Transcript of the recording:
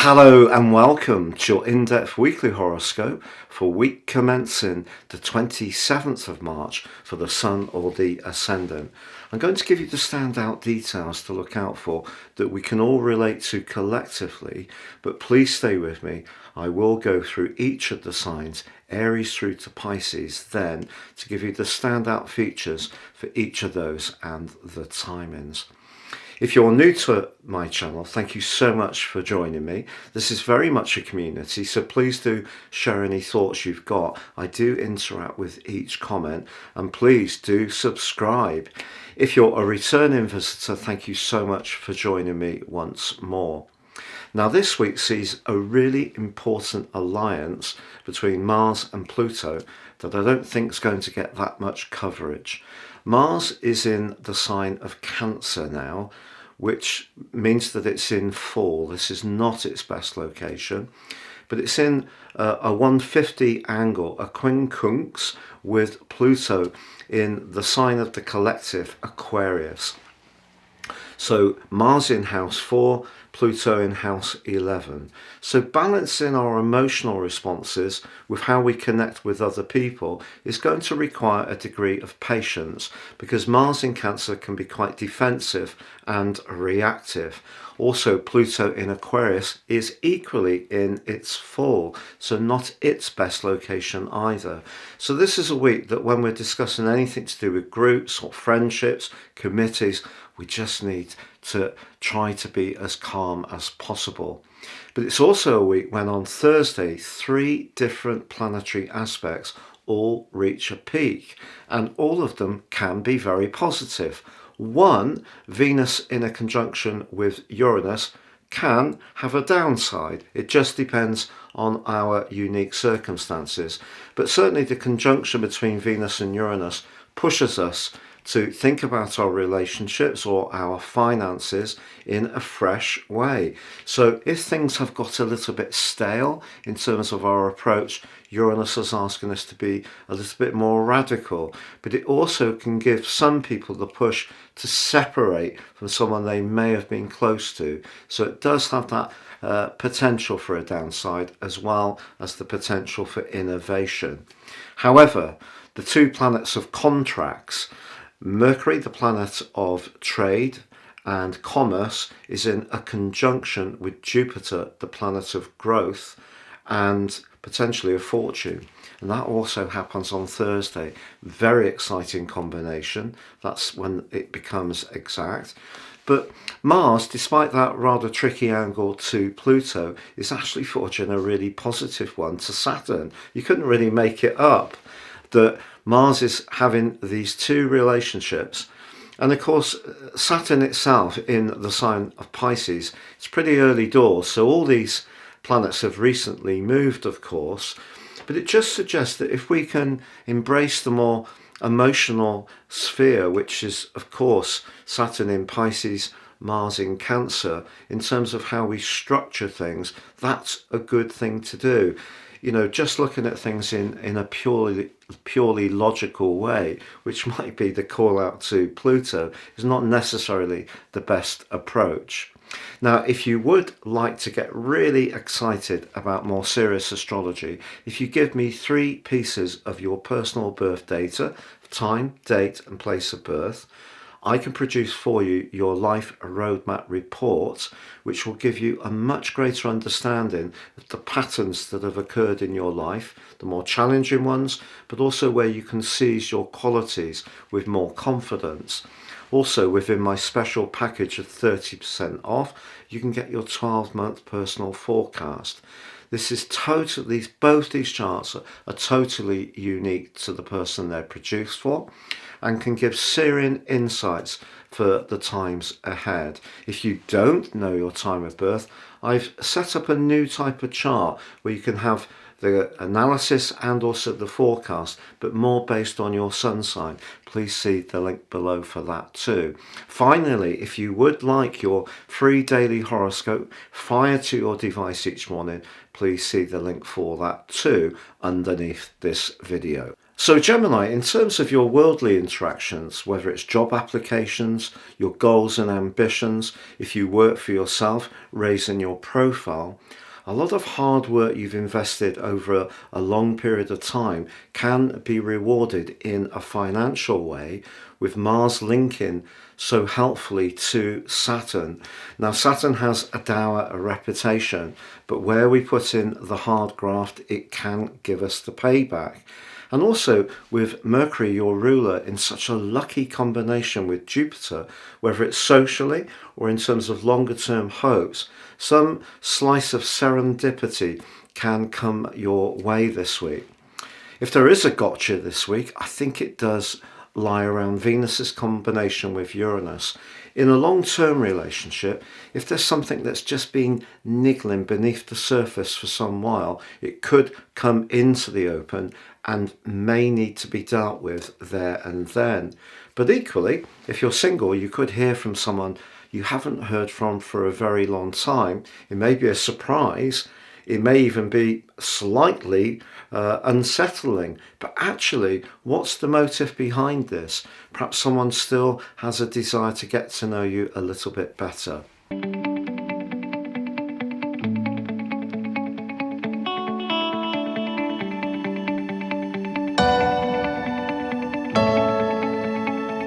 Hello and welcome to your in-depth weekly horoscope for week commencing the 27th of March for the Sun or the Ascendant. I'm going to give you the standout details to look out for that we can all relate to collectively, but please stay with me. I will go through each of the signs, Aries through to Pisces, then to give you the standout features for each of those and the timings. If you're new to my channel, thank you so much for joining me. This is very much a community, so please do share any thoughts you've got. I do interact with each comment, and please do subscribe. If you're a returning visitor, thank you so much for joining me once more. Now this week sees a really important alliance between Mars and Pluto that I don't think is going to get that much coverage. Mars is in the sign of Cancer now, which means that it's in fall. This is not its best location, but it's in a 150 angle, a quincunx, with Pluto in the sign of the collective, Aquarius. So Mars in house 4, Pluto in house 11. So balancing our emotional responses with how we connect with other people is going to require a degree of patience, because Mars in Cancer can be quite defensive and reactive. Also, Pluto in Aquarius is equally in its fall, so not its best location either. So this is a week that when we're discussing anything to do with groups or friendships, committees, we just need to try to be as calm as possible. But it's also a week when on Thursday, 3 different planetary aspects all reach a peak, and all of them can be very positive. One, Venus in a conjunction with Uranus, can have a downside. It just depends on our unique circumstances. But certainly the conjunction between Venus and Uranus pushes us to think about our relationships or our finances in a fresh way. So if things have got a little bit stale in terms of our approach, Uranus is asking us to be a little bit more radical, but it also can give some people the push to separate from someone they may have been close to. So it does have that potential for a downside, as well as the potential for innovation. However, the 2 planets of contracts, Mercury, the planet of trade and commerce, is in a conjunction with Jupiter, the planet of growth and potentially of fortune. And that also happens on Thursday. Very exciting combination. That's when it becomes exact. But Mars, despite that rather tricky angle to Pluto, is actually forging a really positive one to Saturn. You couldn't really make it up that Mars is having these 2 relationships. And of course, Saturn itself in the sign of Pisces, it's pretty early doors. So all these planets have recently moved, of course, but it just suggests that if we can embrace the more emotional sphere, which is, of course, Saturn in Pisces, Mars in Cancer, in terms of how we structure things, that's a good thing to do. You know, just looking at things in a purely logical way, which might be the call out to Pluto, is not necessarily the best approach. Now, if you would like to get really excited about more serious astrology, if you give me 3 pieces of your personal birth data, time, date and place of birth, I can produce for you your life roadmap report, which will give you a much greater understanding of the patterns that have occurred in your life, the more challenging ones, but also where you can seize your qualities with more confidence. Also, within my special package of 30% off, you can get your 12-month personal forecast. This is totally, both these charts are totally unique to the person they're produced for, and can give searing insights for the times ahead. If you don't know your time of birth, I've set up a new type of chart where you can have the analysis and also the forecast, but more based on your sun sign. Please see the link below for that too. Finally, if you would like your free daily horoscope fired to your device each morning, please see the link for that too underneath this video. So, Gemini, in terms of your worldly interactions, whether it's job applications, your goals and ambitions, if you work for yourself, raising your profile, a lot of hard work you've invested over a long period of time can be rewarded in a financial way, with Mars linking so helpfully to Saturn. Now, Saturn has a dower, a reputation, but where we put in the hard graft, it can give us the payback. And also with Mercury, your ruler, in such a lucky combination with Jupiter, whether it's socially or in terms of longer term hopes, some slice of serendipity can come your way this week. If there is a gotcha this week, I think it does lie around Venus's combination with Uranus. In a long-term relationship, if there's something that's just been niggling beneath the surface for some while, it could come into the open and may need to be dealt with there and then. But equally, if you're single, you could hear from someone you haven't heard from for a very long time. It may be a surprise. It may even be slightly unsettling. But actually, what's the motive behind this? Perhaps someone still has a desire to get to know you a little bit better.